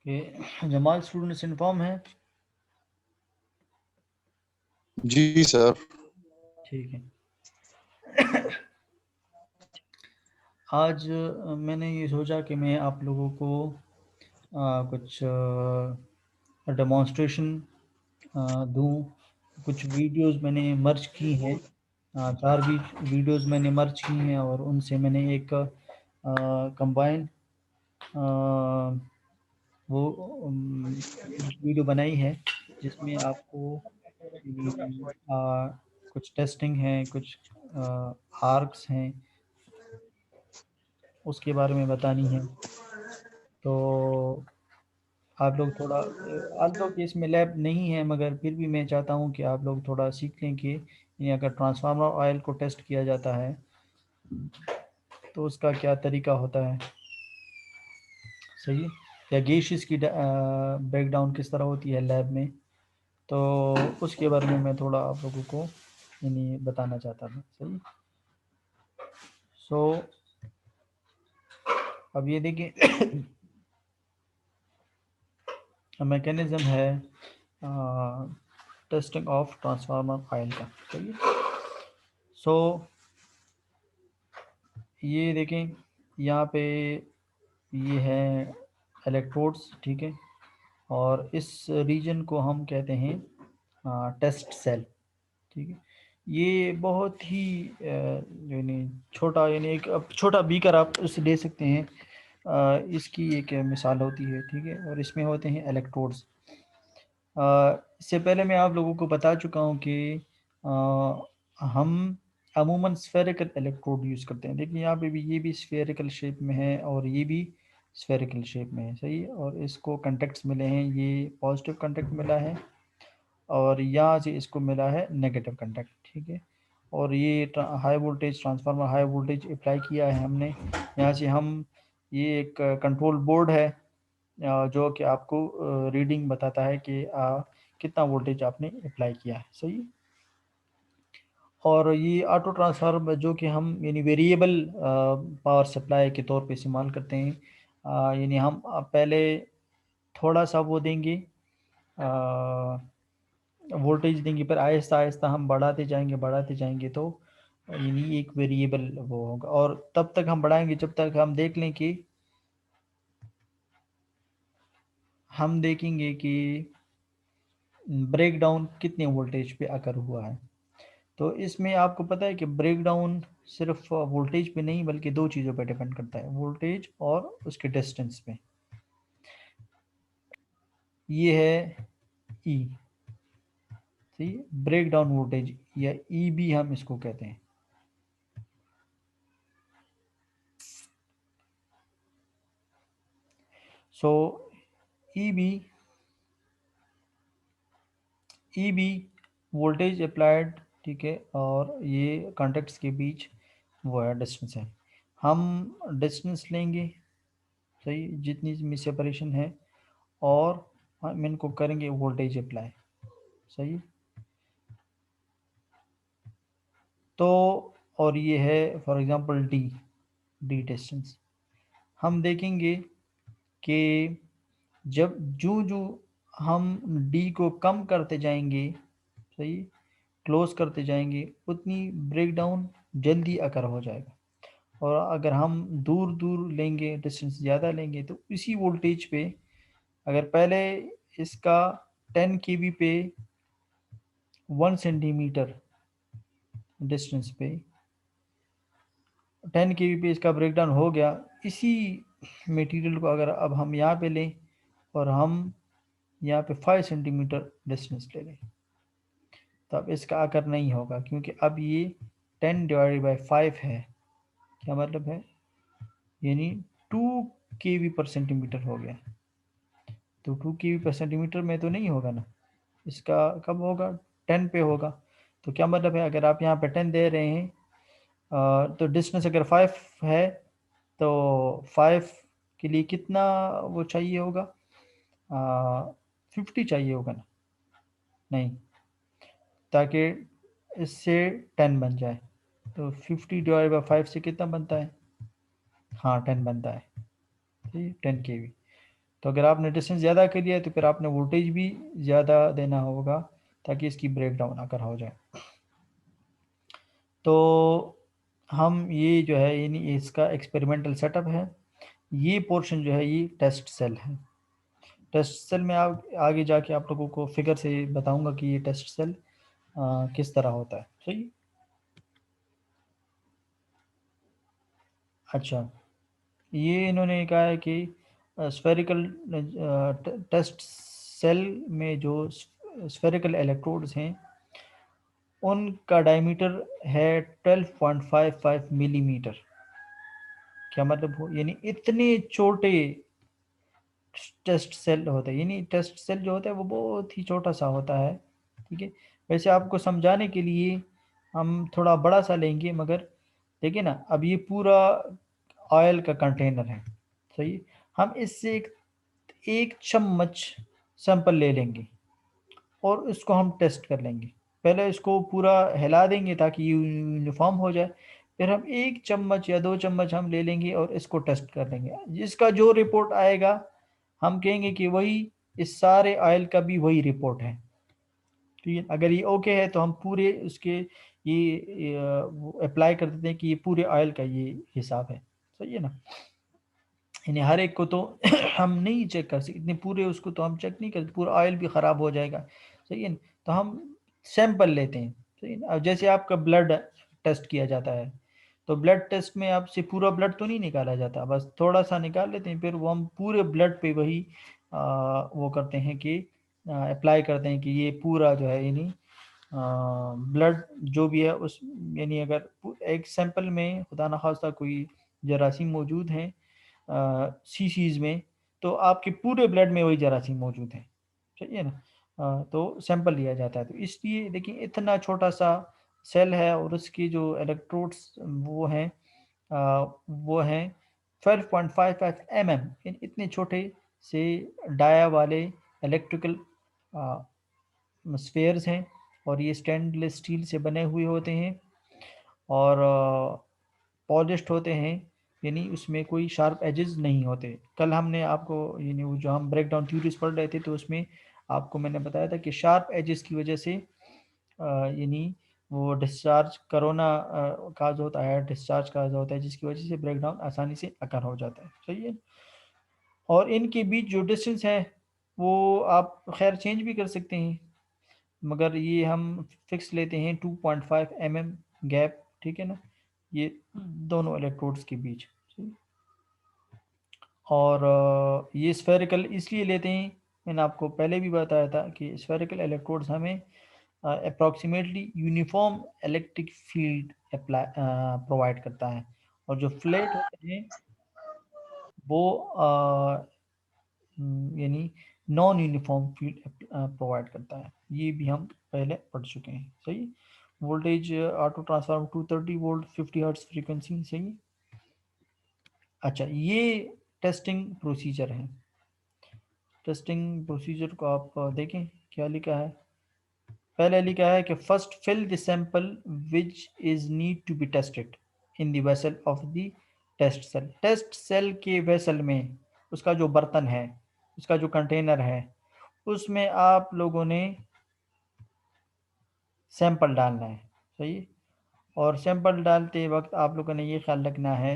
कि Jamal students inform है। जी sir. ठीक है। आज मैंने ये सोचा कि मैं आप लोगों को कुछ डेमोंस्ट्रेशन दूं। कुछ वीडियोस मैंने मर्ज की हैं, चार भी वीडियोस मैंने मर्ज की हैं और उनसे मैंने एक कंबाइन वो वीडियो बनाई है जिसमें आपको कुछ टेस्टिंग है, कुछ आर्क्स हैं, उसके बारे में बतानी है। तो आप लोग थोड़ा आज लोग इसमें लैब नहीं है, मगर फिर भी मैं चाहता हूँ कि आप लोग थोड़ा सीख लें कि ये अगर ट्रांसफार्मर ऑयल को टेस्ट किया जाता है तो उसका क्या तरीका होता है, सही है, या गैसेस की ब्रेकडाउन किस तरह होती है लैब में। तो उसके बारे में मैं थोड़ा आप लोगों को यानी बताना चाहता था, सही। सो अब ये देखिए मैकेनिज़्म है टेस्टिंग ऑफ ट्रांसफार्मर ऑयल का, सही है। सो ये देखें यहाँ पे ये है इलेक्ट्रोड्स, ठीक है, और इस रीजन को हम कहते हैं टेस्ट सेल, ठीक है। ये बहुत ही यानी छोटा, यानी एक छोटा बीकर आप उसे ले सकते हैं, इसकी एक मिसाल होती है, ठीक है, और इसमें होते हैं इलेक्ट्रोड्स। इससे पहले मैं आप लोगों को बता चुका हूँ कि हम अमूमन स्फेरिकल इलेक्ट्रोड यूज़ करते हैं। देखिए यहाँ पे भी ये भी स्फेरिकल शेप में है और ये भी स्फेरिकल शेप में है, सही है, और इसको कंटेक्ट्स मिले हैं, ये पॉजिटिव कंटेक्ट मिला है और यहाँ से इसको मिला है नेगेटिव कंटेक्ट, ठीक है। और ये high voltage transformer, high voltage apply किया है हमने यहाँ से। हम ये एक कंट्रोल बोर्ड है जो कि आपको रीडिंग बताता है कि कितना वोल्टेज आपने अप्लाई किया है, सही। और ये ऑटो ट्रांसफार्मर जो कि हम यानी वेरिएबल पावर सप्लाई के तौर पे इस्तेमाल करते हैं, यानी हम पहले थोड़ा सा वो देंगे, वोल्टेज देंगे, पर आहिस्ता आहिस्ता हम बढ़ाते जाएंगे तो यानी एक वेरिएबल वो होगा, और तब तक हम बढ़ाएंगे जब तक हम देख लें कि हम देखेंगे कि ब्रेक डाउन कितने वोल्टेज पे अकर हुआ है। तो इसमें आपको पता है कि ब्रेक डाउन सिर्फ वोल्टेज पे नहीं बल्कि दो चीज़ों पे डिपेंड करता है, वोल्टेज और उसके डिस्टेंस पे। ये है ई, सही, ब्रेक डाउन वोल्टेज या ई भी हम इसको कहते हैं। सो ई बी वोल्टेज अप्लाइड, ठीक है, और ये कॉन्टेक्ट्स के बीच वो है डिस्टेंस है। हम डिस्टेंस लेंगे, सही, जितनी में सेपरेशन है, और हम इनको करेंगे वोल्टेज अप्लाई, सही। तो और ये है फॉर एग्जांपल डी डिस्टेंस। हम देखेंगे कि जब जो जो हम डी को कम करते जाएंगे, सही, क्लोज करते जाएंगे, उतनी ब्रेक डाउन जल्दी अकर हो जाएगा। और अगर हम दूर दूर लेंगे, डिस्टेंस ज़्यादा लेंगे, तो इसी वोल्टेज पे अगर पहले इसका 10 केवी पे 1 सेंटीमीटर डिस्टेंस पे 10 केवी पे इसका ब्रेकडाउन हो गया, इसी मटेरियल को अगर अब हम यहाँ पे लें और हम यहाँ पे 5 सेंटीमीटर डिस्टेंस ले लें, तो अब इसका आकर नहीं होगा, क्योंकि अब ये 10 डिवाइडेड बाई 5 है। क्या मतलब है, यानी 2 केवी पर सेंटीमीटर हो गया। तो 2 केवी पर सेंटीमीटर में तो नहीं होगा ना, इसका कब होगा, 10 पे होगा। तो क्या मतलब है, अगर आप यहाँ पे 10 दे रहे हैं तो डिस्टेंस अगर 5 है तो 5 के लिए कितना वो चाहिए होगा, 50 चाहिए होगा ना, नहीं, ताकि इससे 10 बन जाए। तो 50 डिवाइड बाई 5 से कितना बनता है, हाँ 10 बनता है, ठीक, 10 केवी। तो अगर आपने डिस्टेंस ज़्यादा कर दिया है तो फिर आपने वोल्टेज भी ज़्यादा देना होगा ताकि इसकी ब्रेकडाउन आकर हो जाए। तो हम ये जो है यानी इसका एक्सपेरिमेंटल सेटअप है, ये पोर्शन जो है ये टेस्ट सेल है। टेस्ट सेल में आगे जाके आप लोगों को फिगर से बताऊंगा कि ये टेस्ट सेल किस तरह होता है। सही। अच्छा, ये इन्होंने कहा है कि स्फेरिकल टेस्ट सेल में जो स्फेरिकल इलेक्ट्रोड्स हैं उनका डायमीटर है 12.55 मिलीमीटर। क्या मतलब हो, यानी इतने छोटे टेस्ट सेल होता है, यानी टेस्ट सेल जो होता है वो बहुत ही छोटा सा होता है। ठीक है, वैसे आपको समझाने के लिए हम थोड़ा बड़ा सा लेंगे, मगर देखिए ना, अब ये पूरा ऑयल का कंटेनर है। सही है? हम इससे एक चम्मच सैंपल ले लेंगे और इसको हम टेस्ट कर लेंगे। पहले इसको पूरा हिला देंगे ताकि ये यूनिफॉर्म हो जाए, फिर हम एक चम्मच या 2 चम्मच हम ले लेंगे और इसको टेस्ट कर लेंगे। जिसका जो रिपोर्ट आएगा हम कहेंगे कि वही इस सारे ऑयल का भी वही रिपोर्ट है। ठीक है, अगर ये ओके है तो हम पूरे उसके ये अप्लाई कर देते हैं कि ये पूरे ऑयल का ये हिसाब है। सही है ना, यानी हर एक को तो हम नहीं चेक कर सकते, इतने पूरे उसको तो हम चेक नहीं करते, पूरा ऑयल भी ख़राब हो जाएगा। सही है ना, तो हम सैंपल लेते हैं। सही है ना, अब जैसे आपका ब्लड टेस्ट किया जाता है तो ब्लड टेस्ट में आपसे पूरा ब्लड तो नहीं निकाला जाता, बस थोड़ा सा निकाल लेते हैं, फिर वो हम पूरे ब्लड पे वही वो करते हैं कि अप्लाई करते हैं कि ये पूरा जो है यानी ब्लड जो भी है उस, यानी अगर एक सैंपल में खुदा न खास्ता कोई जरासीम मौजूद हैं सीसीज में, तो आपके पूरे ब्लड में वही जरासीम मौजूद है। सही है ना, तो सैंपल लिया जाता है। तो इसलिए देखिए इतना छोटा सा सेल है और उसकी जो इलेक्ट्रोड्स वो हैं वो हैं 12.55 mm, इतने छोटे से डाया वाले इलेक्ट्रिकल स्फेयर्स हैं और ये स्टेनलेस स्टील से बने हुए होते हैं और पॉलिश्ड होते हैं, यानी उसमें कोई शार्प एजेस नहीं होते। कल हमने आपको यानी वो जो हम ब्रेक डाउन थ्योरीज पढ़ रहे थे तो उसमें आपको मैंने बताया था कि शार्प एजेस की वजह से यानी वो डिस्चार्ज कोरोना काज होता है, डिस्चार्ज काज होता है, जिसकी वजह से ब्रेक डाउन आसानी से अकर हो जाता है। सही है, और इनके बीच जो डिस्टेंस है वो आप खैर चेंज भी कर सकते हैं, मगर ये हम फिक्स लेते हैं 2.5 mm गैप। ठीक है ना, ये दोनों इलेक्ट्रोड्स के बीच। और ये स्फेरिकल इसलिए लेते हैं, मैंने आपको पहले भी बताया था कि स्फेरिकल इलेक्ट्रोड्स हमें approximately uniform electric field apply provide करता है, और जो फ्लैट होते हैं वो यानी नॉन यूनिफॉर्म फील्ड प्रोवाइड करता है। ये भी हम पहले पढ़ चुके हैं। सही, voltage auto transformer 230 volt 50 hertz frequency. सही। अच्छा, ये टेस्टिंग प्रोसीजर है। टेस्टिंग प्रोसीजर को आप देखें क्या लिखा है। पहले लिखा है कि first fill the sample which is need to be tested in the vessel of the test cell. Test cell के वेसल में उसका जो बर्तन है, उसका जो कंटेनर है, उसमें आप लोगों ने सैंपल डालना है। सही, और सैंपल डालते वक्त आप लोगों ने ये ख्याल रखना है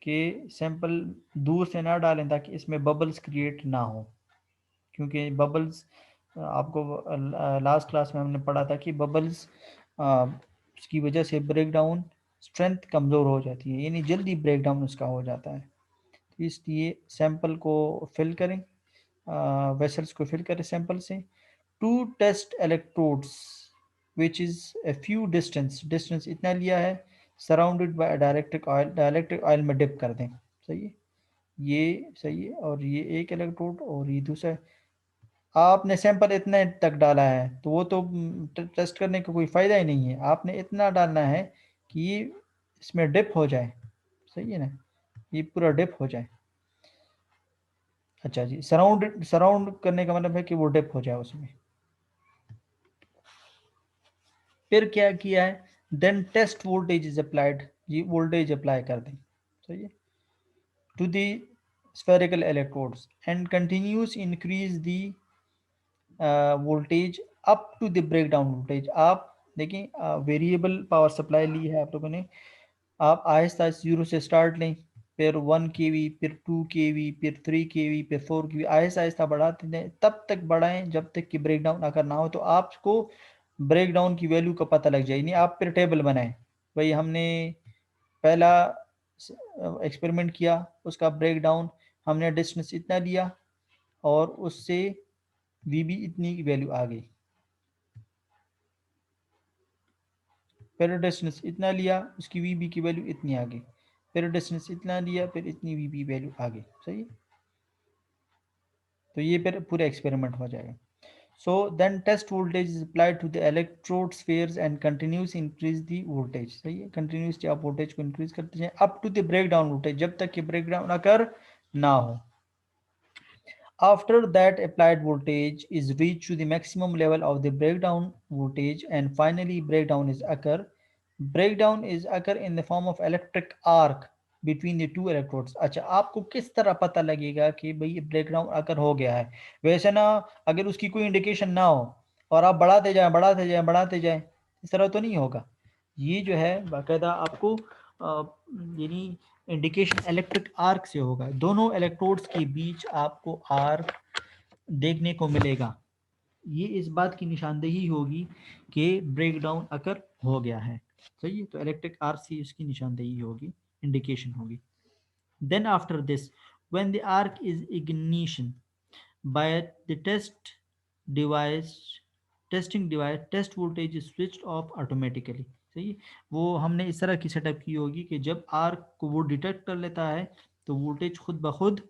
कि सैंपल दूर से ना डालें ताकि इसमें बबल्स क्रिएट ना हो, क्योंकि बबल्स आपको लास्ट क्लास में हमने पढ़ा था कि बबल्स उसकी वजह से ब्रेक डाउन स्ट्रेंथ कमज़ोर हो जाती है, यानी जल्दी ब्रेक डाउन उसका हो जाता है। तो इसलिए सैंपल को फिल करें, वेसल्स को फिल करें सैंपल से। Two test electrodes which is a few distance, distance इतना लिया है, surrounded by dielectric oil, dielectric oil में डिप कर दें। सही है, ये सही है, और ये एक इलेक्ट्रोड और ये दूसरा। आपने सैंपल इतने तक डाला है तो वो तो टेस्ट करने का कोई फ़ायदा ही नहीं है। आपने इतना डालना है कि ये इसमें डिप हो जाए। सही है ना, ये पूरा डिप हो जाए। अच्छा जी, सराउंड करने का मतलब है कि वो डिप हो जाए उसमें। फिर क्या किया है, then test voltage is applied, ये वोल्टेज अप्लाई कर दें। सही है, to the spherical electrodes and continues increase the voltage up to the breakdown voltage. आप देखें वेरिएबल पावर सप्लाई ली है आप लोगों ने, आप आहिस्ता आहिस्ता जीरो से स्टार्ट लें, फिर 1 kV, फिर 2 kV, फिर 3 kV, फिर 4 kV, आहिस्ता आहिस्ता बढ़ाते जाएं, तब तक बढ़ाएं जब तक कि ब्रेकडाउन अगर ना हो तो आपको ब्रेकडाउन की वैल्यू का पता लग जाए। नहीं आप फिर टेबल बनाएं, भाई हमने पहला एक्सपेरिमेंट किया, उसका ब्रेकडाउन हमने डिस्टेंस इतना लिया और उससे वी बी इतनी की वैल्यू आ गई, फिर डिस्टेंस इतना लिया उसकी वी बी की वैल्यू इतनी आ गई, फिर डिस्टेंस इतना लिया फिर इतनी वी बी वैल्यू आ गई। सही है, तो ये फिर पूरा एक्सपेरिमेंट हो जाएगा। So then test voltage is applied to the electrode spheres and continuous increase the voltage. सही है, कंटिन्यूसली आप वोल्टेज को इंक्रीज करते जाएं up to the breakdown voltage, जब तक कि ब्रेकडाउन अकर ना हो। After that, applied voltage is reached to the maximum level of the breakdown voltage, and finally breakdown is occur. Breakdown is occur in the form of electric arc between the two electrodes। अच्छा, आपको किस तरह पता लगेगा कि भाई ये breakdown अकर हो गया है? वैसे ना, अगर उसकी कोई इंडिकेशन ना हो और आप बढ़ाते जाएं बढ़ाते जाएं बढ़ाते जाएं, इस तरह तो नहीं होगा। ये जो है बाकायदा आपको यानी इंडिकेशन इलेक्ट्रिक आर्क से होगा, दोनों इलेक्ट्रोड्स के बीच आपको आर्क देखने को मिलेगा। ये इस बात की निशानदेही होगी कि ब्रेकडाउन अकर हो गया है। सही है, तो इलेक्ट्रिक आर्क से इसकी निशानदेही होगी, इंडिकेशन होगी। Then after this when the arc is ignition by the device testing device, test voltage is switched off automatically. सही है, वो हमने इस तरह की सेटअप की होगी कि जब आर्क को वो डिटेक्ट कर लेता है तो वोल्टेज खुद ब खुद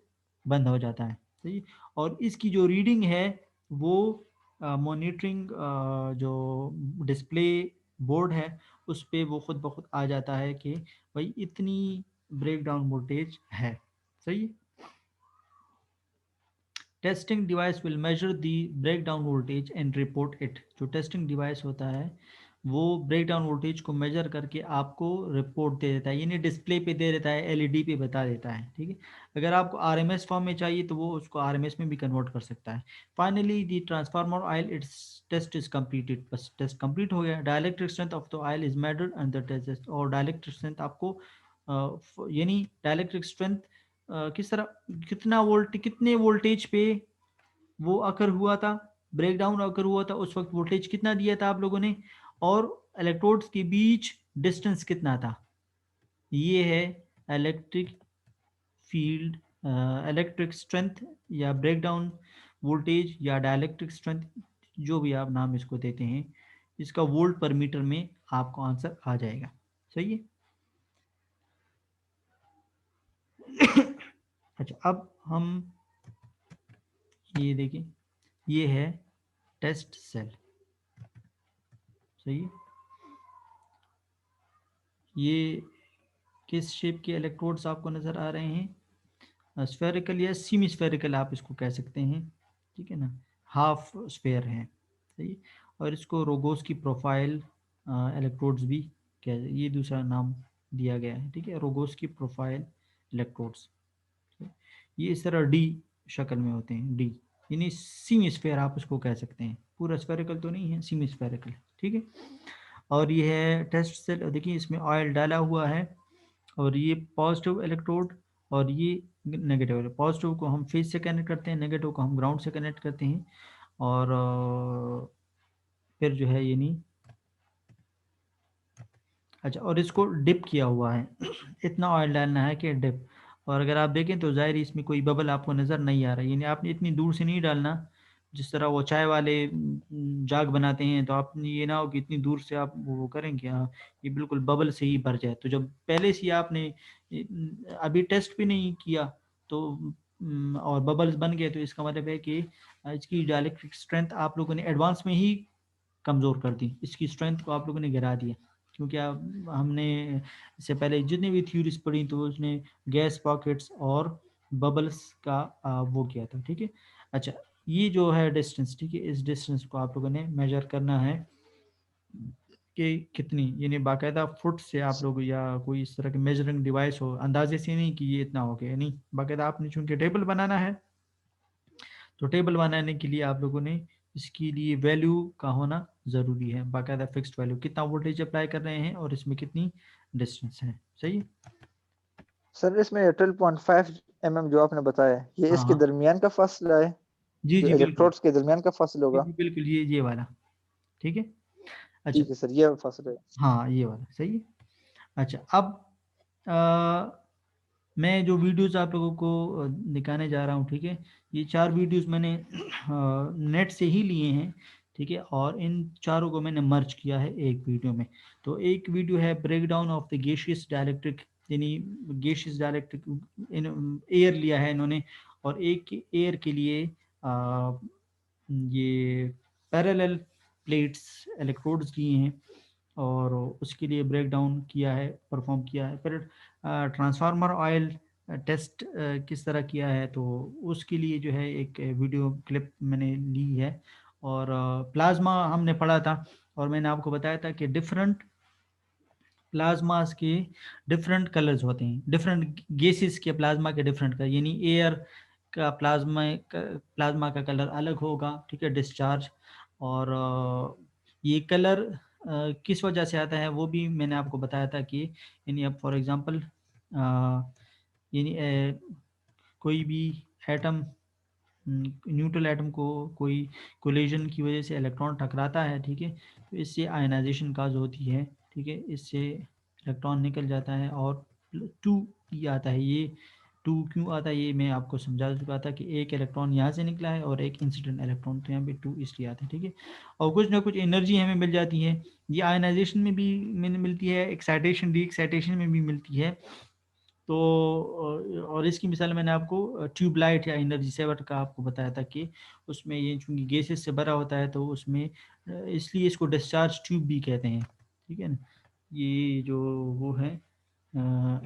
बंद हो जाता है। सही, और इसकी जो रीडिंग है वो मॉनिटरिंग जो डिस्प्ले बोर्ड है उस पर वो खुद ब खुद आ जाता है कि भाई इतनी ब्रेकडाउन वोल्टेज है। सही है, testing device will measure the breakdown voltage and report it. जो टेस्टिंग डिवाइस होता है वो ब्रेकडाउन वोल्टेज को मेजर करके आपको रिपोर्ट दे देता है, यानी डिस्प्ले पे दे देता है, एलईडी पे बता देता है। ठीक है, अगर आपको आरएमएस फॉर्म में चाहिए तो वो उसको आरएमएस में भी कन्वर्ट कर सकता है। Finally the transformer oil it's test is completed, बस टेस्ट कंप्लीट हो गया। Dielectric strength of the oil is measured under test, और डायलेक्ट्रिक स्ट्रेंथ आपको यानी डायलेक्ट्रिक स्ट्रेंथ किस तरह, कितना वोल्ट, कितने वोल्टेज पे वो अकर हुआ था, ब्रेकडाउन अकर हुआ था, उस वक्त वोल्टेज कितना दिया था आप लोगों ने, और इलेक्ट्रोड्स के बीच डिस्टेंस कितना था। ये है इलेक्ट्रिक फील्ड, इलेक्ट्रिक स्ट्रेंथ या ब्रेकडाउन वोल्टेज या डायलेक्ट्रिक स्ट्रेंथ, जो भी आप नाम इसको देते हैं, इसका वोल्ट पर मीटर में आपको आंसर आ जाएगा। सही है। अच्छा, अब हम ये देखें, ये है टेस्ट सेल। सही है, ये किस शेप के इलेक्ट्रोड्स आपको नज़र आ रहे हैं? स्फेरिकल या सेमी स्फेरिकल आप इसको कह सकते हैं। ठीक है ना, हाफ स्फेयर है। सही, और इसको रोगोस की प्रोफाइल इलेक्ट्रोड्स भी कह, ये दूसरा नाम दिया गया है। ठीक है, रोगोस की प्रोफाइल इलेक्ट्रोड्स, ये इस तरह डी शक्ल में होते हैं, डी यानी सीमी स्फेयर आप उसको कह सकते हैं, पूरा स्फेरिकल तो नहीं है, सीमी स्फेरिकल। ठीक है, और ये है टेस्ट सेल। देखिए इसमें ऑयल डाला हुआ है, और ये पॉजिटिव इलेक्ट्रोड और ये नेगेटिव। पॉजिटिव को हम फेस से कनेक्ट करते हैं, नेगेटिव को हम ग्राउंड से कनेक्ट करते हैं, और फिर जो है ये नहीं, अच्छा, और इसको डिप किया हुआ है। इतना ऑयल डालना है कि डिप, और अगर आप देखें तो ज़ाहिर इसमें कोई बबल आपको नज़र नहीं आ रहा है, यानी आपने इतनी दूर से नहीं डालना जिस तरह वो चाय वाले जाग बनाते हैं, तो आप ये ना हो कि इतनी दूर से आप वो करें कि हाँ ये बिल्कुल बबल से ही भर जाए। तो जब पहले से ही आपने अभी टेस्ट भी नहीं किया तो और बबल्स बन गए, तो इसका मतलब है कि इसकी डायलेक्ट्रिक स्ट्रेंथ आप लोगों ने एडवांस में ही कमज़ोर कर दी, इसकी स्ट्रेंथ को आप लोगों ने गिरा दिया। क्योंकि हमने इससे पहले जितनी भी थ्योरीज पढ़ी तो उसने गैस पॉकेट्स और बबल्स का वो किया था। ठीक है, अच्छा, ये जो है डिस्टेंस, ठीक है, इस डिस्टेंस को आप लोगों ने मेजर करना है कि कितनी, यानी बाकायदा फुट से आप लोग या कोई इस तरह के मेजरिंग डिवाइस हो, अंदाजे से नहीं कि ये इतना हो गया, नहीं, बाकायदा आपने चूंकि टेबल बनाना है तो टेबल बनाने के लिए आप लोगों ने इसके लिए वैल्यू का होना ज़रूरी है, बाकायदा फिक्स्ड वैल्यू, कितना वोल्टेज अप्लाई कर रहे हैं और इसमें कितनी डिस्टेंस है। सही है। सर इसमें 12.5 mm जो आपने बताया है, ये हाँ इसके हाँ, दरमियान का फासला है, जी जो जी बिल्कुल, इलेक्ट्रोड्स के दरमियान का फासला जी होगा। जी बिल्कुल, ये वाला, ठीक है। अच्छा, ठीक है सर, ये फासला है। हाँ ये वाला सही है। अच्छा, अब अ, मैं जो वीडियोस आप लोगों को दिखाने जा रहा हूँ, ठीक है, ये 4 वीडियोस मैंने नेट से ही लिए हैं, ठीक है, और इन चारों को मैंने मर्ज किया है एक वीडियो में। तो एक वीडियो है break down of the gaseous dielectric, यानी गैसियस डाइलेक्ट्रिक, इन एयर लिया है इन्होंने, और एक एयर के लिए ये पैरेलल प्लेट्स इलेक्ट्रोड्स लिए हैं, और उसके लिए ब्रेक डाउन किया है, परफॉर्म किया है। फिर ट्रांसफार्मर ऑयल टेस्ट किस तरह किया है, तो उसके लिए जो है एक वीडियो क्लिप मैंने ली है। और प्लाज्मा हमने पढ़ा था, और मैंने आपको बताया था कि डिफरेंट प्लाज्मास के डिफरेंट कलर्स होते हैं, डिफरेंट गैसेस के प्लाज्मा के डिफरेंट कलर, यानी एयर का प्लाज्मा का कलर अलग होगा, ठीक है, डिस्चार्ज। और ये कलर किस वजह से आता है वो भी मैंने आपको बताया था कि, यानी अब फॉर एग्जांपल यानी कोई भी एटम, न्यूट्रल एटम को कोई कोलिजन की वजह से इलेक्ट्रॉन टकराता है, ठीक है, तो इससे आयनाइजेशन काज होती है, ठीक है, इससे इलेक्ट्रॉन निकल जाता है और टू ई आता है। ये टू क्यों आता है ये मैं आपको समझा चुका था कि एक इलेक्ट्रॉन यहाँ से निकला है और एक इंसिडेंट इलेक्ट्रॉन, तो यहाँ पे टू इसलिए आता है, ठीक है। और कुछ ना कुछ एनर्जी हमें मिल जाती है, ये आयनाइजेशन में भी मिलती है, एक्साइटेशन डी एक्साइटेशन में भी मिलती है। तो और इसकी मिसाल मैंने आपको ट्यूबलाइट या एनर्जी सेवर का आपको बताया था कि उसमें ये चूंकि गैसेस से भरा होता है तो उसमें इसलिए इसको डिस्चार्ज ट्यूब भी कहते हैं, ठीक है ना। ये जो वो है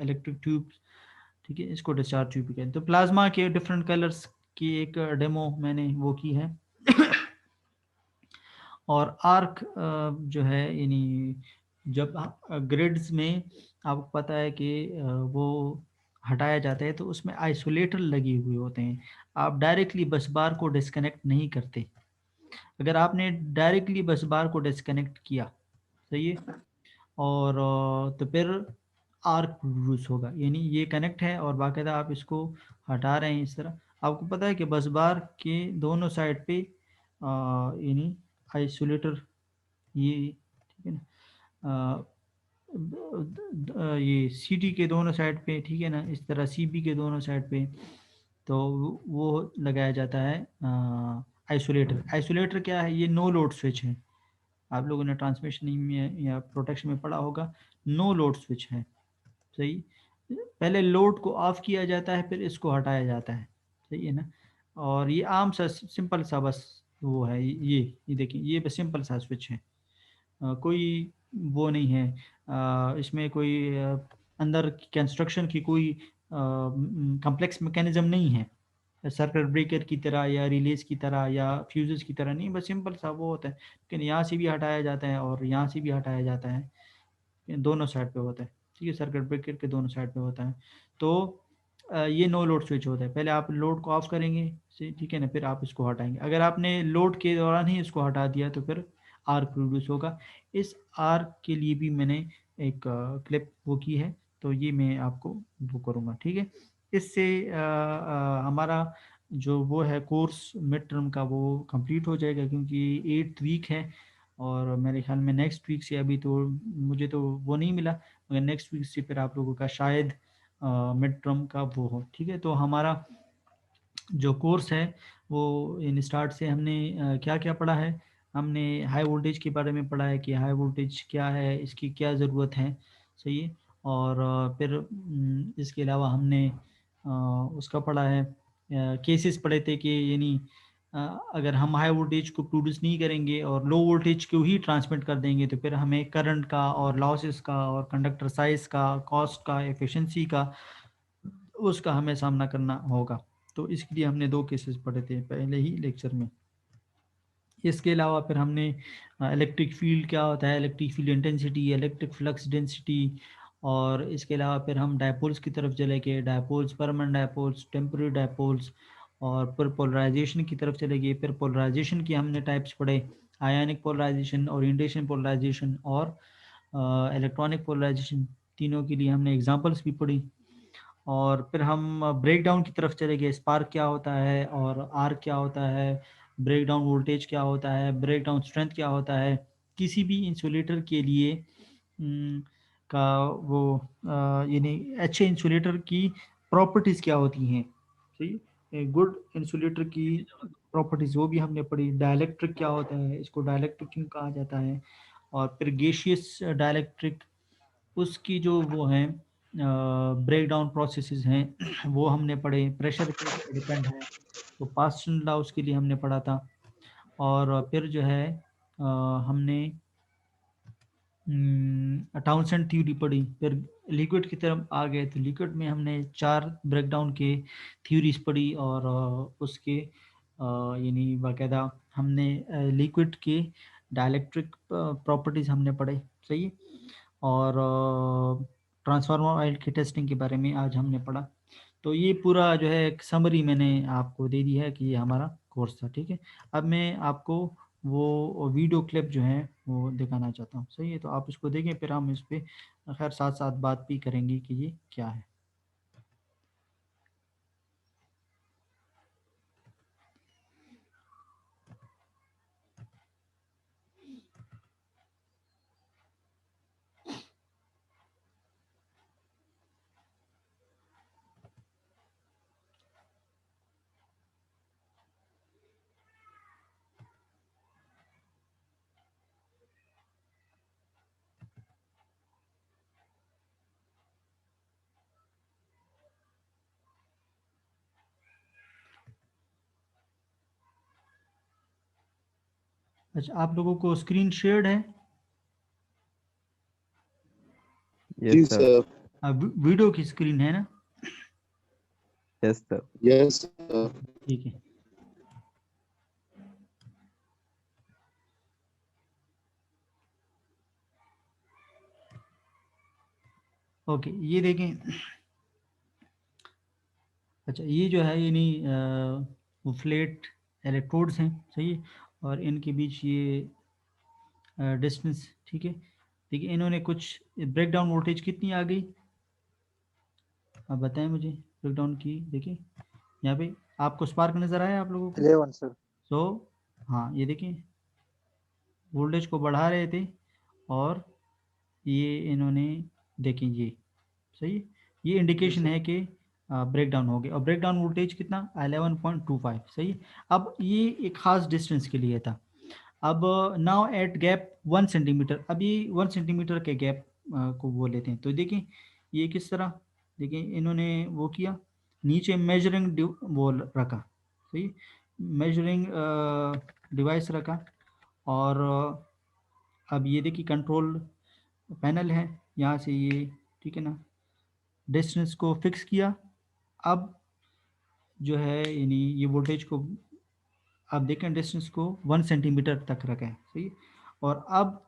इलेक्ट्रिक ट्यूब, ठीक है, इसको डिस्चार्ज ट्यूब भी कहते हैं। तो प्लाज्मा के डिफरेंट कलर्स की एक डेमो मैंने वो की है। और आर्क जो है, यानी जब ग्रिड्स में आपको पता है कि वो हटाया जाता है तो उसमें आइसोलेटर लगे हुए होते हैं, आप डायरेक्टली बस बार को डिस्कनेक्ट नहीं करते। अगर आपने डायरेक्टली बस बार को डिस्कनेक्ट किया, सही है, और तो फिर आर्क प्रोड्यूस होगा, यानी ये कनेक्ट है और बाकायदा आप इसको हटा रहे हैं इस तरह। आपको पता है कि बस बार के दोनों साइड पे यानी आइसोलेटर, ये ठीक है ना, ये सी टी के दोनों साइड पे, ठीक है ना, इस तरह सी बी के दोनों साइड पे, तो वो लगाया जाता है आइसोलेटर। आइसोलेटर क्या है, ये नो लोड स्विच है, आप लोगों ने ट्रांसमिशन में या प्रोटेक्शन में पढ़ा होगा, नो लोड स्विच है, सही। पहले लोड को ऑफ किया जाता है फिर इसको हटाया जाता है, सही है ना। और ये आम सा सिंपल सा बस वो है, ये देखिए, ये बस सिंपल सा स्विच है, कोई वो नहीं है, इसमें कोई अंदर कंस्ट्रक्शन की कोई कॉम्प्लेक्स मैकेनिज्म नहीं है, सर्किट ब्रेकर की तरह या रिलेज की तरह या फ्यूजेस की तरह नहीं, बस सिंपल सा वो होता है। लेकिन यहाँ से भी हटाया जाता है और यहाँ से भी हटाया जाता है, ये दोनों साइड पे होता है, ठीक है, सर्किट ब्रेकर के दोनों साइड पे होता है। तो ये नो लोड स्विच होता है, पहले आप लोड को ऑफ करेंगे, ठीक है ना, फिर आप इसको हटाएंगे। अगर आपने लोड के दौरान ही इसको हटा दिया तो फिर आर्क प्रोड्यूस होगा। इस आर्क के लिए भी मैंने एक क्लिप वो की है, तो ये मैं आपको वो करूँगा, ठीक है। इससे हमारा जो वो है कोर्स मिड टर्म का वो कंप्लीट हो जाएगा, क्योंकि 8th वीक है और मेरे ख्याल में नेक्स्ट वीक से, अभी तो मुझे तो वो नहीं मिला, मगर नेक्स्ट वीक से फिर आप लोगों का शायद मिड टर्म का वो हो, ठीक है। तो हमारा जो कोर्स है वो इन स्टार्ट से हमने क्या क्या पढ़ा है, हमने हाई वोल्टेज के बारे में पढ़ा है कि हाई वोल्टेज क्या है, इसकी क्या ज़रूरत है, सही है। और फिर इसके अलावा हमने उसका पढ़ा है, केसेस पढ़े थे कि यानी अगर हम हाई वोल्टेज को प्रोड्यूस नहीं करेंगे और लो वोल्टेज को ही ट्रांसमिट कर देंगे तो फिर हमें करंट का और लॉसेस का और कंडक्टर साइज का, कॉस्ट का, एफिशिएंसी का, उसका हमें सामना करना होगा। तो इसके लिए हमने 2 केसेस पढ़े थे पहले ही लेक्चर में। इसके अलावा फिर हमने इलेक्ट्रिक फील्ड क्या होता है, electric field intensity, electric flux density, और इसके अलावा फिर हम डायपोल्स की तरफ चले गए, dipoles, permanent dipoles, temporary dipoles, और फिर पोलराइजेशन की तरफ चले गए। फिर पोलराइजेशन के हमने टाइप्स पढ़े, आयनिक पोलराइजेशन, ओरिएंटेशन पोलराइजेशन और इलेक्ट्रॉनिक पोलराइजेशन। तीनों के लिए हमने एग्जांपल्स भी पढ़ी। और फिर हम ब्रेक डाउन की तरफ चले गए, स्पार्क क्या होता है और आर्क क्या होता है, ब्रेक डाउन वोल्टेज क्या होता है, ब्रेक डाउन स्ट्रेंथ क्या होता है, किसी भी इंसुलेटर के लिए का वो यानी अच्छे इंसुलेटर की प्रॉपर्टीज़ क्या होती हैं, सही, गुड इंसुलेटर की प्रॉपर्टीज़ वो भी हमने पढ़ी। डाइलेक्ट्रिक क्या होता है, इसको डाइलेक्ट्रिक क्यों कहा जाता है, और फिर गैसियस डाइलेक्ट्रिक, उसकी जो वो हैं ब्रेक डाउन प्रोसेसेस हैं वो हमने पढ़े। प्रेशर पे डिपेंड है, तो पास्टन लॉ उसके लिए हमने पढ़ा था। और फिर जो है हमने टाउनसेंड थ्योरी पढ़ी। फिर लिक्विड की तरफ आ गए, तो लिक्विड में हमने 4 ब्रेकडाउन के थ्योरीज पढ़ी, और उसके यानी बाकायदा हमने लिक्विड के डाइलेक्ट्रिक प्रॉपर्टीज हमने पढ़े, सही है। और ट्रांसफार्मर ऑयल की टेस्टिंग के बारे में आज हमने पढ़ा। तो ये पूरा जो है एक समरी मैंने आपको दे दी है कि ये हमारा कोर्स था, ठीक है। अब मैं आपको वो वीडियो क्लिप जो है वो दिखाना चाहता हूँ, सही है। तो आप इसको देखें, फिर हम इस पे खैर साथ साथ बात भी करेंगे कि ये क्या है। अच्छा, आप लोगों को स्क्रीन शेयर्ड है? जी Yes, sir. सर। वीडियो की स्क्रीन है ना? Yes, sir. Yes, sir. ठीक है। ओके, ये देखें। अच्छा, ये जो है यानी वो फ्लैट इलेक्ट्रोड्स हैं, सही है, और इनके बीच ये डिस्टेंस, ठीक है। देखिए इन्होंने कुछ ब्रेक डाउन वोल्टेज कितनी आ गई, आप बताएं मुझे ब्रेक डाउन की। देखिए यहाँ पे आपको स्पार्क नज़र आया आप लोगों को? 11 सर। सो हाँ, ये देखिए वोल्टेज को बढ़ा रहे थे, और ये इन्होंने देखें ये, सही है, ये जी इंडिकेशन सर। है कि ब्रेक डाउन हो गया। और ब्रेक डाउन वोल्टेज कितना, 11.25, सही है। अब ये एक खास डिस्टेंस के लिए था। अब नाउ एट गैप 1 सेंटीमीटर, अब ये 1 सेंटीमीटर के गैप को वो लेते हैं। तो देखें ये किस तरह, देखें इन्होंने वो किया, नीचे मेजरिंग वो रखा, सही, मेजरिंग डिवाइस रखा। और अब ये देखिए कंट्रोल पैनल है, यहाँ से ये, ठीक है ना, डिस्टेंस को फिक्स किया। अब जो है यानी ये वोल्टेज को आप देखें डिस्टेंस को 1 सेंटीमीटर तक रखें, सही। और अब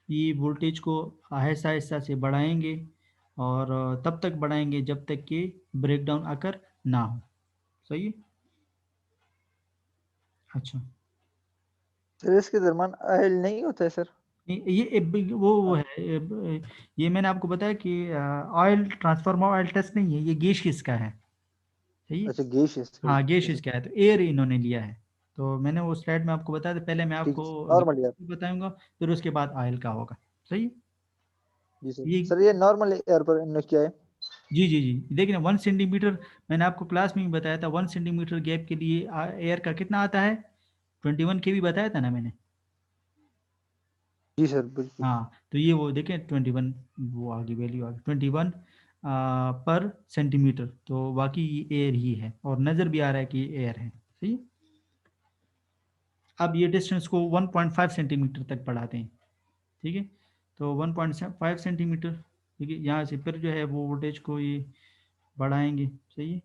ये वोल्टेज को आहिस्ता आहिस्ता से बढ़ाएंगे, और तब तक बढ़ाएंगे जब तक कि ब्रेकडाउन आकर ना हो, सही है। अच्छा, सर इसके दरमियान ऑयल नहीं होता है सर? ये वो है, ये मैंने आपको बताया कि ऑयल ट्रांसफार्मर ऑयल टेस्ट नहीं है, ये गैस किसका है, सही है। अच्छा गैस है। हाँ, गैस जी सर। इसका है, तो एयर इन्होंने लिया है। तो मैंने वो स्लाइड में आपको बताया था, पहले मैं ठीक आपको है, नॉर्मल यार। बताऊंगा, फिर उसके बाद ऑयल का होगा, सही है? जी सर। ये सर ये नॉर्मल एयर पर इन्होंने किया है। जी जी जी, देखिए ना 1 सेंटीमीटर, मैंने आपको क्लास में भी बताया था, 1 सेंटीमीटर गैप के लिए एयर का कितना आता है, 21 kV बताया था ना मैंने। जी सर बिल्कुल। हाँ, तो ये वो देखें 21, वो आगे वैल्यू आ गई 21 पर सेंटीमीटर, तो बाकी ये एयर ही है, और नज़र भी आ रहा है कि ये एयर है, सही है? अब ये डिस्टेंस को 1.5 सेंटीमीटर तक बढ़ाते हैं, ठीक है। तो 1.5 सेंटीमीटर, ठीक है, यहाँ से फिर जो है वो वोल्टेज को ये बढ़ाएंगे, सही है।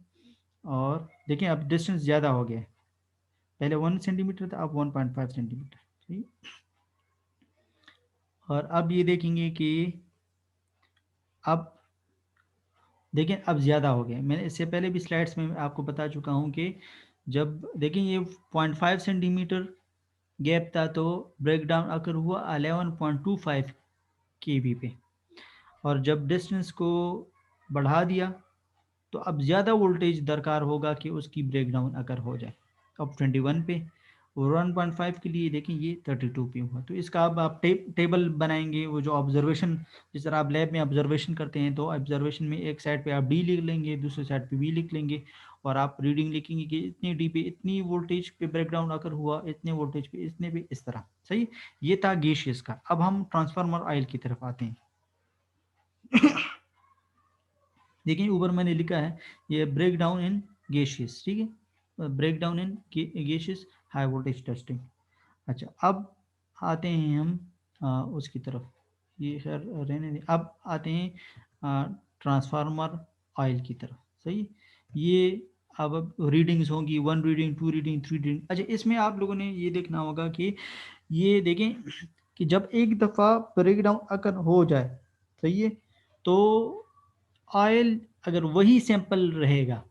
और देखें अब डिस्टेंस ज़्यादा हो गया है, पहले 1 सेंटीमीटर था, अब 1.5 सेंटीमीटर, ठीक। और अब ये देखेंगे कि अब देखें अब ज़्यादा हो गए। मैंने इससे पहले भी स्लाइड्स में आपको बता चुका हूँ कि जब देखें ये 0.5 सेंटीमीटर गैप था तो ब्रेकडाउन अगर हुआ 11.25 kV पे, और जब डिस्टेंस को बढ़ा दिया तो अब ज़्यादा वोल्टेज दरकार होगा कि उसकी ब्रेकडाउन अगर हो जाए। अब 21 पे और 1.5 के लिए देखें ये 32 पे हुआ। तो इसका अब आप टेबल बनाएंगे, वो जो ऑब्जर्वेशन, जिस तरह आप लैब में ऑब्जर्वेशन करते हैं तो ऑब्जर्वेशन में एक साइड पे आप डी लिख लेंगे, दूसरे साइड पे वी लिख लेंगे, और आप रीडिंग लिखेंगे कि इतनी डी पे इतनी वोल्टेज पे ब्रेकडाउन अगर हुआ, इतने वोल्टेज पे इतने पे, इस तरह। सही, ये था गैसियस का। अब हम ट्रांसफार्मर ऑयल की तरफ आते हैं। देखिए ऊपर मैंने लिखा है ये ब्रेक डाउन इन गैसियस, ठीक है, break down in gaseous high voltage testing. अच्छा, अब आते हैं हम उसकी तरफ, ये सर रहने दें। अब आते हैं ट्रांसफार्मर ऑयल की तरफ। सही, ये अब रीडिंग्स होंगी, 1 रीडिंग, 2 रीडिंग, 3 रीडिंग। अच्छा, इसमें आप लोगों ने ये देखना होगा कि ये देखें कि जब एक दफ़ा ब्रेक डाउन अगर हो जाए, सही है, तो ऑयल अगर वही सैंपल रहेगा,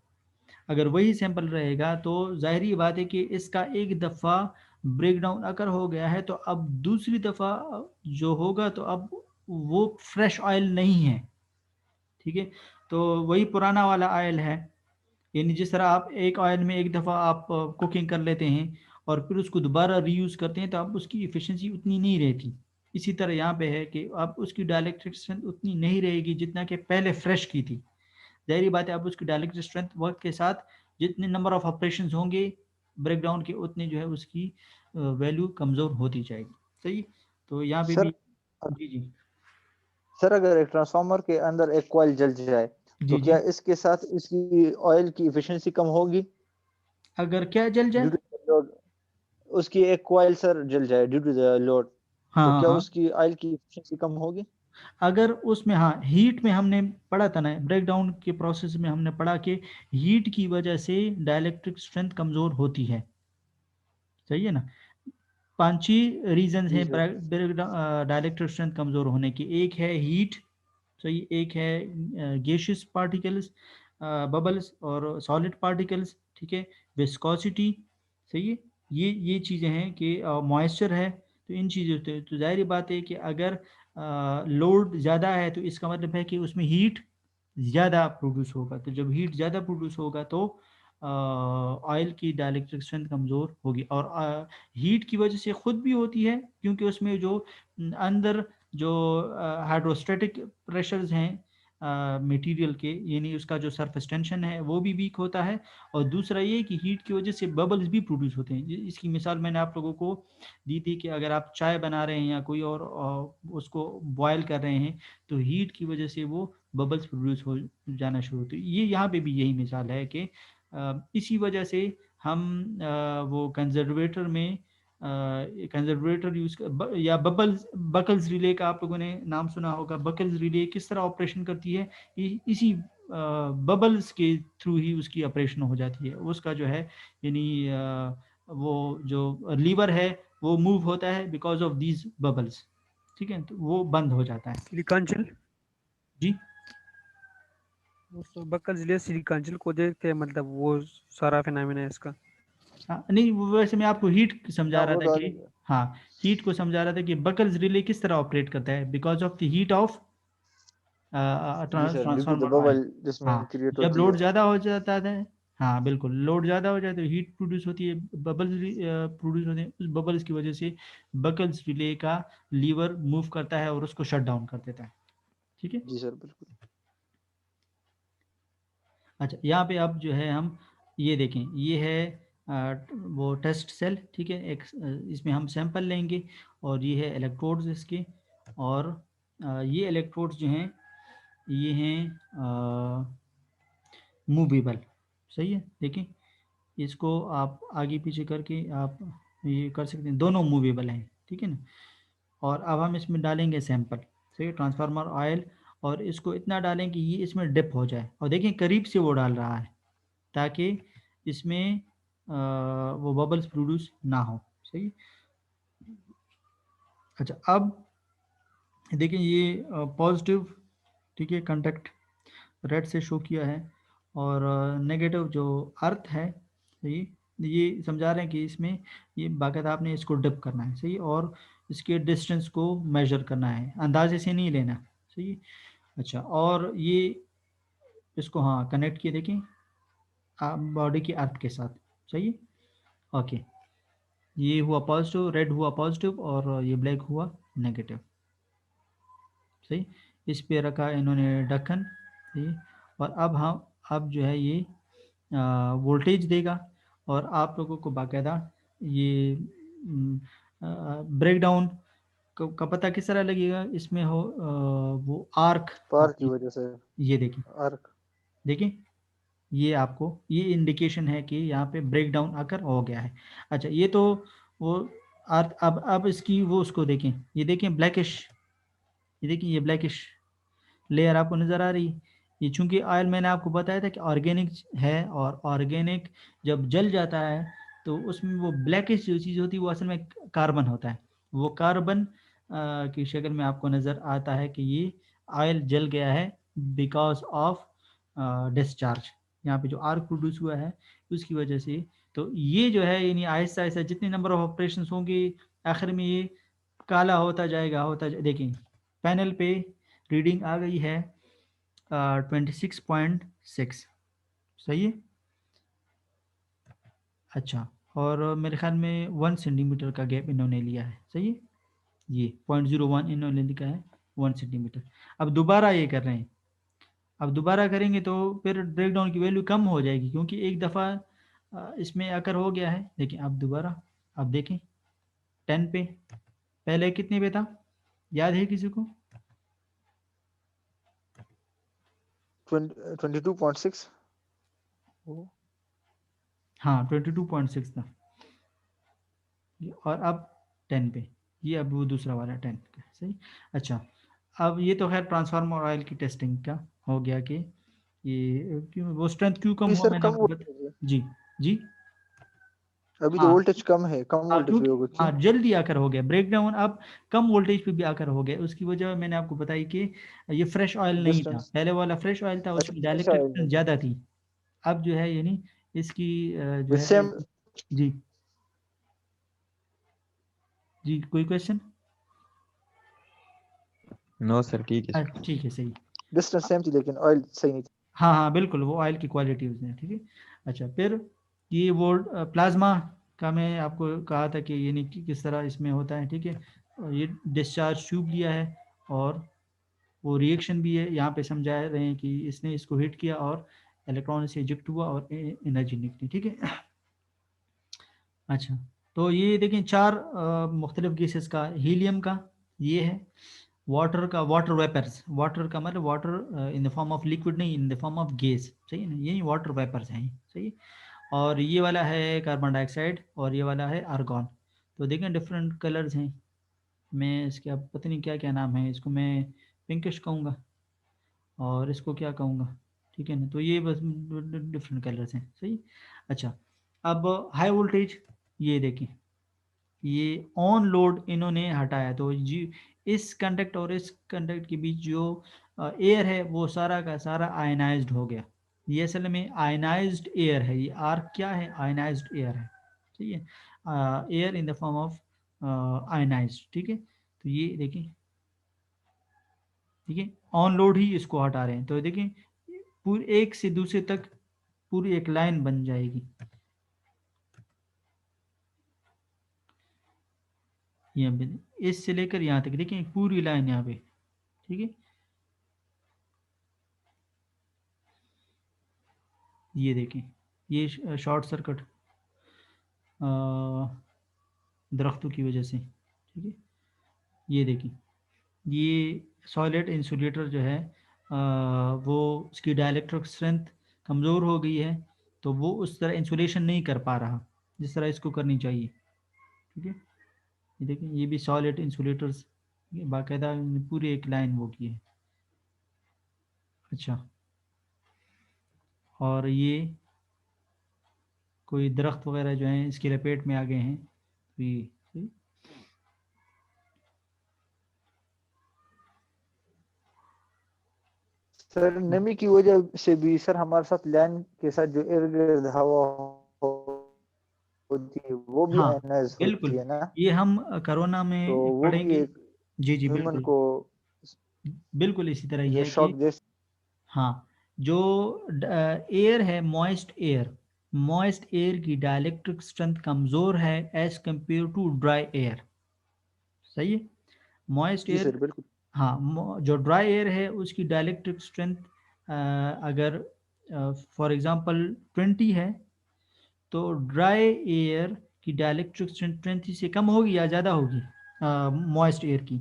अगर वही सैंपल रहेगा तो जाहिर बात है कि इसका एक दफ़ा ब्रेकडाउन अगर हो गया है तो अब दूसरी दफ़ा जो होगा तो अब वो फ्रेश ऑयल नहीं है, ठीक है। तो वही पुराना वाला ऑयल है, यानी जिस तरह आप एक ऑयल में एक दफ़ा आप कुकिंग कर लेते हैं और फिर उसको दोबारा रीयूज़ करते हैं तो अब उसकी इफ़िशेंसी उतनी नहीं रहती। इसी तरह यहाँ पे है कि अब उसकी डाइलेक्ट्रिक स्ट्रेंथ उतनी नहीं रहेगी जितना कि पहले फ्रेश की थी। ज़ाहिर बात है अब उसकी डायलेक्ट्रिक स्ट्रेंथ वक्त के साथ जितने नंबर ऑफ ऑपरेशन होंगे ब्रेकडाउन के, उतने जो है उसकी वैल्यू कमज़ोर होती जाएगी। सही, तो यहाँ पे भी जी जी सर अगर एक ट्रांसफार्मर के अंदर एक कॉइल जल जाए तो जी क्या जी। इसके साथ इसकी ऑयल की एफिशिएंसी कम होगी? अगर क्या जल ड्यू जाए? टू लोड, उसकी एक कॉइल सर जल जाए ड्यू टू द लोड, हाँ तो हाँ क्या हाँ। उसकी ऑयल की एफिशिएंसी कम होगी? अगर उसमें, हाँ, हीट में हमने पढ़ा था ना, ब्रेकडाउन के प्रोसेस में हमने पढ़ा कि हीट की वजह से डायलेक्ट्रिक स्ट्रेंथ कमज़ोर होती है। सही है ना। 5 रीजन जी हैं सर। डायलेक्ट्रिक स्ट्रेंथ कमज़ोर होने की। एक है हीट, सही, एक है गैसियस पार्टिकल्स, बबल्स और सॉलिड पार्टिकल्स, ठीक है, विस्कोसिटी, सही है। ये चीज़ें हैं कि मॉइस्चर है। तो इन चीज़ों से तो जाहिर बात है कि अगर लोड ज़्यादा है तो इसका मतलब है कि उसमें हीट ज़्यादा प्रोड्यूस होगा। तो जब हीट ज़्यादा प्रोड्यूस होगा तो ऑयल की डाइलेक्ट्रिक स्ट्रेंथ कमज़ोर होगी। और हीट की वजह से ख़ुद भी होती है क्योंकि उसमें जो अंदर जो हाइड्रोस्टैटिक प्रेशर्स हैं मटेरियल के, यानी उसका जो सरफेस टेंशन है वो भी वीक होता है। और दूसरा ये कि हीट की वजह से बबल्स भी प्रोड्यूस होते हैं। इसकी मिसाल मैंने आप लोगों को दी थी कि अगर आप चाय बना रहे हैं या कोई और उसको बॉयल कर रहे हैं तो हीट की वजह से वो बबल्स प्रोड्यूस हो जाना शुरू होते हैं। ये यहाँ पे भी यही मिसाल है कि इसी वजह से हम वो कंजर्वेटर में कंजर्वेटर यूज या बकल्स रिले का आप लोगों ने नाम सुना होगा। बकल्स रिले किस तरह ऑपरेशन करती है, इसी बबल्स के थ्रू ही उसकी ऑपरेशन हो जाती है। उसका जो है यानी वो जो लीवर है वो मूव होता है बिकॉज ऑफ दीज बबल्स, ठीक है, तो वो बंद हो जाता है। सिलिकॉन्चिल, जी दोस्तों बक्कल जिले सिलिकॉन्चिल को देखते हैं, मतलब वो सारा फिनोमेना है इसका। हाँ, नहीं वैसे मैं आपको हीट समझा हाँ रहा वो था तो कि, हाँ, हीट को समझा रहा था कि बकल्स रिले किस तरह ऑपरेट करता है because of the heat of जी sir, due to the transformer oil. Bubble जिसमें हाँ, क्रिएट जब होती लोड है। ज़्यादा हो जाता है, हाँ बिल्कुल, लोड ज़्यादा हो जाए तो हीट प्रोड्यूस होती है, बबल्स प्रोड्यूस होते हैं। उस बबल्स की वजह से बकल्स रिले का लीवर मूव करता है और उसको शट डाउन कर देता है, ठीक है। जी सर बिल्कुल। अच्छा, यहाँ पे अब जो है हम ये देखें, ये है वो टेस्ट सेल, ठीक है। एक इसमें हम सैंपल लेंगे और ये है इलेक्ट्रोड्स इसके। और ये इलेक्ट्रोड्स जो हैं ये हैं मूवेबल, सही है। देखें इसको आप आगे पीछे करके आप ये कर सकते हैं, दोनों मूवेबल हैं, ठीक है ना। और अब हम इसमें डालेंगे सैंपल, सही है, ट्रांसफार्मर ऑयल, और इसको इतना डालें कि ये इसमें डिप हो जाए। और देखें करीब से वो डाल रहा है ताकि इसमें वो बबल्स प्रोड्यूस ना हो। सही। अच्छा, अब देखिए ये पॉजिटिव, ठीक है, कंडक्ट रेड से शो किया है, और नेगेटिव जो अर्थ है, सही, ये समझा रहे हैं कि इसमें ये बाकायदा आपने इसको डिप करना है, सही, और इसके डिस्टेंस को मेजर करना है, अंदाजे से नहीं लेना, सही। अच्छा, और ये इसको हाँ कनेक्ट किए, देखें बॉडी की अर्थ के साथ, सही। ओके, ये हुआ पॉजिटिव, रेड हुआ पॉजिटिव, और ये ब्लैक हुआ नेगेटिव, सही। इस पे रखा इन्होंने ढक्कन, सही। और अब हम, अब जो है ये वोल्टेज देगा, और आप लोगों को बाकायदा ये ब्रेक डाउन का पता किस तरह लगेगा, इसमें हो वो आर्क, पार की वजह से ये देखिए, आर्क। देखिए ये आपको ये इंडिकेशन है कि यहाँ पे ब्रेक डाउन आकर हो गया है। अच्छा, ये तो वो अर्थ, अब इसकी वो उसको देखें, ये देखें ब्लैकिश, ये देखिए ये ब्लैकिश लेयर आपको नज़र आ रही है। ये चूंकि ऑयल मैंने आपको बताया था कि ऑर्गेनिक है, और ऑर्गेनिक जब जल जाता है तो उसमें वो ब्लैकिश जो चीज़ होती है वो असल में कार्बन होता है। वो कार्बन की शक्ल में आपको नज़र आता है कि ये ऑयल जल गया है बिकॉज ऑफ डिस्चार्ज, यहाँ पे जो आर्क प्रोड्यूस हुआ है उसकी वजह से। तो ये जो है यानी आहिस्ता आहिस्ता जितने नंबर ऑफ ऑपरेशन होंगे, आखिर में ये काला होता जाएगा, देखें पैनल पे रीडिंग आ गई है 26.6, सही है। अच्छा, और मेरे ख्याल में 1 सेंटीमीटर का गैप इन्होंने लिया है, सही है। ये 0.01 इन्होंने लिखा है, 1 सेंटीमीटर। अब दोबारा ये कर रहे हैं, अब दोबारा करेंगे तो फिर ब्रेकडाउन की वैल्यू कम हो जाएगी, क्योंकि एक दफ़ा इसमें आकर हो गया है। लेकिन अब दोबारा, अब देखें 10 पे, पहले कितने पे था, याद है किसी को? 22.6। हाँ 22.6 था, और अब 10 पे, ये अब वो दूसरा वाला 10 का, सही। अच्छा, अब ये तो खैर ट्रांसफार्मर ऑयल की टेस्टिंग का हो गया कि ये क्यों वो स्ट्रेंथ क्यों कम अभी हुआ, सर मैंने कम आपको बता। वोल्टेज है, जी, जी। अभी तो हाँ, वोल्टेज कम है, कम हाँ वोल्टेज पे क्योंकि होगा क्यों? हाँ जल्दी आकर हो गया ब्रेक डाउन, अब कम वोल्टेज पे भी आकर हो गया। उसकी वजह मैंने आपको बताई कि ये फ्रेश ऑयल नहीं था, डिस्टेंस। पहले वाला फ्रेश ऑयल था, अच्छा, उसमें फ्रेश डायलेक्ट्रिक आयल करंट है। ज़्यादा थी। अब जो है यानी इसकी जो है, सेम जी, जी कोई क्वेश्चन? नो सर, ठीक है सर। ठीक है, सही। डिस्टेंस सेम थी लेकिन ऑयल सही नहीं थी। हाँ हाँ बिल्कुल, वो ऑयल की क्वालिटी उसने, ठीक है। अच्छा, फिर ये वो प्लाज्मा का मैं आपको कहा था कि यानी कि किस तरह इसमें होता है, ठीक है। और ये डिस्चार्ज ट्यूब लिया है, और वो रिएक्शन भी है, यहाँ पे समझा रहे हैं कि इसने इसको हिट किया और इलेक्ट्रॉन से इजेक्ट हुआ और एनर्जी निकली, ठीक है। अच्छा, तो ये देखें चार मुख्तलिफ गैसेस का, हीलियम का ये है, वाटर का, वाटर वेपर्स, वाटर का मतलब water in the form of liquid नहीं, in the form of gas, सही है ना, यही वाटर वेपर्स हैं, सही है। और ये वाला है कार्बन डाइऑक्साइड, और ये वाला है आर्गॉन। तो देखें डिफरेंट कलर्स हैं, मैं इसके अब पता नहीं क्या क्या नाम है, इसको मैं पिंकिश कहूँगा, और इसको क्या कहूँगा, ठीक है ना। तो ये बस डिफरेंट कलर्स हैं, सही। अच्छा, अब हाई वोल्टेज, ये देखें ये ऑन लोड इन्होंने हटाया, तो जी इस कंडक्ट और इस कंडक्ट के बीच जो एयर है वो सारा का सारा आयनाइज्ड हो गया। ये असल में आयनाइज्ड एयर है, ये आर्क क्या है, आयनाइज्ड एयर है, ठीक है। Air in the form of ionised, ठीक है। तो ये देखिए, ठीक है, ऑन लोड ही इसको हटा रहे हैं, तो देखिए पूरी एक से दूसरे तक पूरी एक लाइन बन जाएगी, यहाँ पे इससे लेकर यहाँ तक देखिए पूरी लाइन यहाँ पे, ठीक है। ये देखें ये शॉर्ट सर्किट दरख्तों की वजह से, ठीक है। ये देखें ये सॉलिड इंसुलेटर जो है वो उसकी डाइलेक्ट्रिक स्ट्रेंथ कमज़ोर हो गई है, तो वो उस तरह इंसुलेशन नहीं कर पा रहा जिस तरह इसको करनी चाहिए, ठीक है। ये देखें ये भी सॉलिड इंसुलेटर्स बाकायदा पूरी एक लाइन वो की है। अच्छा, और ये कोई दरख्त वगैरह जो हैं इसकी लपेट में आ गए हैं, तो ये सही। सर नमी की वजह से भी सर हमारे साथ लैंड के साथ जो इर्द गिर्द हवा होती है वो भी हाँ आयनाइज बिल्कुल, होती है ना, ये हम कोरोना तो में वो भी पढ़ेंगे। एक जी जी ह्यूमन बिल्कुल, को बिल्कुल इसी तरह ही जो है कि शॉक दे। हाँ, जो एयर है, मॉइस्ट एयर की डाइलेक्ट्रिक स्ट्रेंथ कमज़ोर है as compare to dry air. सही है। मॉइस्ट जी एयर, सर बिल्कुल। हाँ, जो ड्राई एयर है उसकी डाइलेक्ट्रिक स्ट्रेंथ अगर फॉर एग्जांपल 20 है, तो ड्राई एयर की डाइलेक्ट्रिक स्ट्रेंथ 20 से कम होगी या ज़्यादा होगी मॉइस्ट एयर की?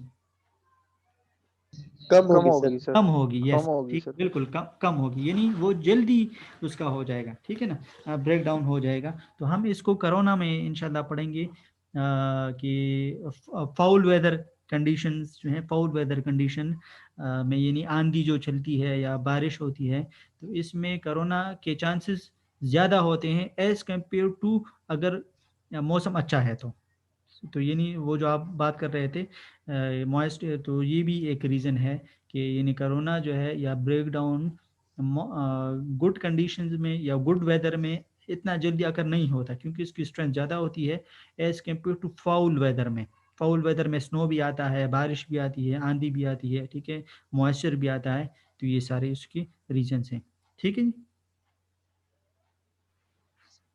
कम कम होगी होगी सर। सर, कम होगी, कम यस, होगी ठीक, सर। बिल्कुल कम कम होगी, यानी वो जल्दी उसका हो जाएगा, ठीक है ना, ब्रेक डाउन हो जाएगा। तो हम इसको कोरोना में इंशाल्लाह पढ़ेंगे कि फाउल वेदर कंडीशंस जो है, फाउल वेदर कंडीशन में यानी आंधी जो चलती है या बारिश होती है, तो इसमें कोरोना के चांसेस ज़्यादा होते हैं एज़ कम्पेयर टू अगर मौसम अच्छा है तो यानी वो जो आप बात कर रहे थे मॉइस्ट, तो ये भी एक रीज़न है कि यानी कोरोना जो है या ब्रेक डाउन गुड कंडीशंस में या गुड वेदर में इतना जल्दी आकर नहीं होता, क्योंकि इसकी स्ट्रेंथ ज़्यादा होती है as compare to foul weather में। फाउल वेदर में स्नो भी आता है, बारिश भी आती है, आंधी भी आती है, ठीक है, मॉइस्चर भी आता है, तो ये सारे उसके रीजन्स हैं, ठीक है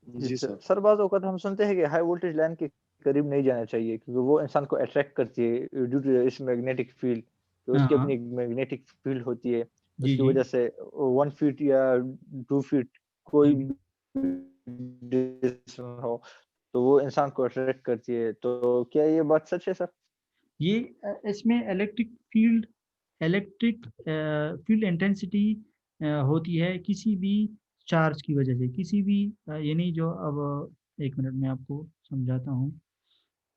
जी। जी सर। सर बाज़ औक़ात हम सुनते हैं कि हाई वोल्टेज लाइन के करीब नहीं जाना चाहिए क्योंकि वो इंसान को अट्रैक्ट करती है ड्यू टू इस मैग्नेटिक फील्ड, तो हाँ उसकी हाँ, अपनी मैग्नेटिक फील्ड होती है, जी उसकी जी वजह से 1 फीट या 2 फीट कोई जी। भी डिस्टेंस हो तो वो इंसान को अट्रैक्ट करती है, तो क्या ये बात सच है सर? ये इसमें इलेक्ट्रिक फील्ड इंटेंसिटी होती है किसी भी चार्ज की वजह से, किसी भी यानी जो अब एक मिनट में आपको समझाता हूँ।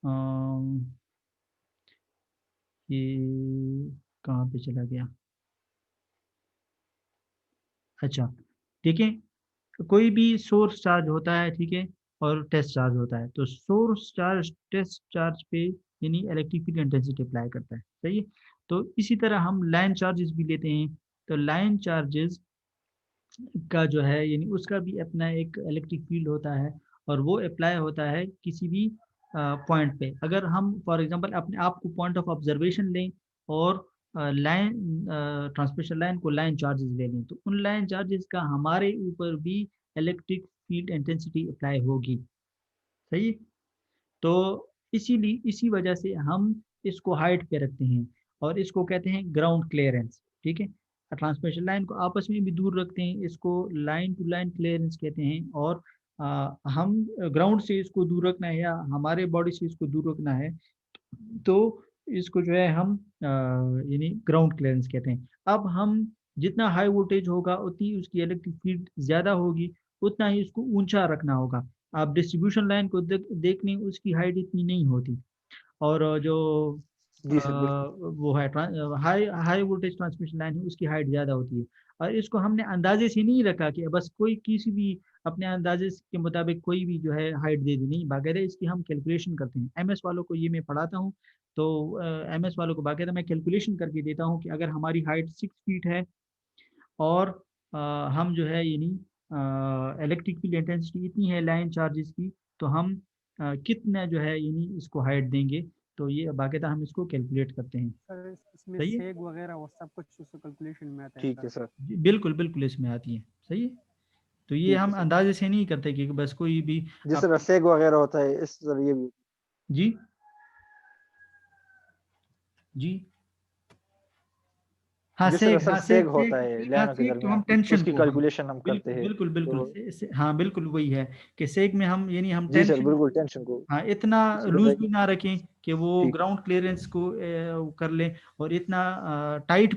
अम, ये कहाँ पे चला गया? अच्छा, देखिए, कोई भी सोर्स चार्ज होता है, ठीक है, और टेस्ट चार्ज होता है, तो सोर्स चार्ज टेस्ट चार्ज पे यानी इलेक्ट्रिक फील्ड इंटेंसिटी अप्लाई करता है, सही है। तो इसी तरह हम लाइन चार्जेस भी लेते हैं, तो लाइन चार्जेस का जो है यानी उसका भी अपना एक इलेक्ट्रिक फील्ड होता है, और वो अप्लाई होता है किसी भी पॉइंट पे। अगर हम फॉर एग्जांपल अपने आप को पॉइंट ऑफ ऑब्जर्वेशन लें और लाइन ट्रांसमिशन लाइन को लाइन चार्जेस ले लें, तो उन लाइन चार्जेस का हमारे ऊपर भी इलेक्ट्रिक फील्ड इंटेंसिटी अप्लाई होगी, सही है? तो इसीलिए इसी वजह से हम इसको हाइट पे रखते हैं, और इसको कहते हैं ग्राउंड क्लियरेंस, ठीक है। ट्रांसमिशन लाइन को आपस में भी दूर रखते हैं, इसको लाइन टू लाइन क्लियरेंस कहते हैं, और हम ग्राउंड से इसको दूर रखना है या हमारे बॉडी से इसको दूर रखना है, तो इसको जो है हम यानी ग्राउंड क्लियरेंस कहते हैं। अब हम जितना हाई वोल्टेज होगा उतनी उसकी इलेक्ट्रिक फील्ड ज़्यादा होगी, उतना ही उसको ऊंचा रखना होगा। आप डिस्ट्रीब्यूशन लाइन को देख लें, उसकी हाइट इतनी नहीं होती, और जो जी सर बिल्कुल। वो है high high voltage transmission line है उसकी हाइट ज़्यादा होती है। और इसको हमने अंदाजे से नहीं रखा कि बस कोई किसी भी अपने अंदाजे के मुताबिक कोई भी जो है हाइट दे दी, नहीं, बाकायदा इसकी हम कैलकुलेशन करते हैं। एमएस वालों को ये मैं पढ़ाता हूँ, तो एमएस वालों को बाकायदा मैं कैलकुलेशन करके देता हूँ कि अगर हमारी हाइट 6 फीट है और हम जो है यानी इलेक्ट्रिक फील्ड इंटेंसिटी इतनी है लाइन चार्जेस की, तो हम कितना जो है यानी इसको हाइट देंगे, तो ये बाकायदा हम इसको कैलकुलेट करते हैं, सर इसमें सही है। सेग वगैरह वो सब कुछ उसको कैलकुलेशन में आता है ठीक सर। है सर। जी, बिल्कुल बिल्कुल इसमें आती है, सही है। तो ये ठीक है हम सर। अंदाजे से नहीं करते कि बस कोई भी जिस आप। तरह सेग वगैरह होता है इस तरह ये भी। जी जी, हाँ जिस तरह सेग, सर हाँ सेग सेग होता सेग है सेग, हाँ लाइनों के सेग तो हम दरमियान टेंशन उसकी को हम कैलकुलेशन हम करते बिल्कुल हैं, बिल्कुल बिल्कुल तो हाँ बिल्कुल वही है कि सेग में हम यानी हम जी सर टेंशन बिल्कुल को, टेंशन को हाँ, इतना इसी लूज तरह। भी ना रखें कि वो ठीक। ग्राउंड क्लियरेंस को कर लें, और इतना टाइट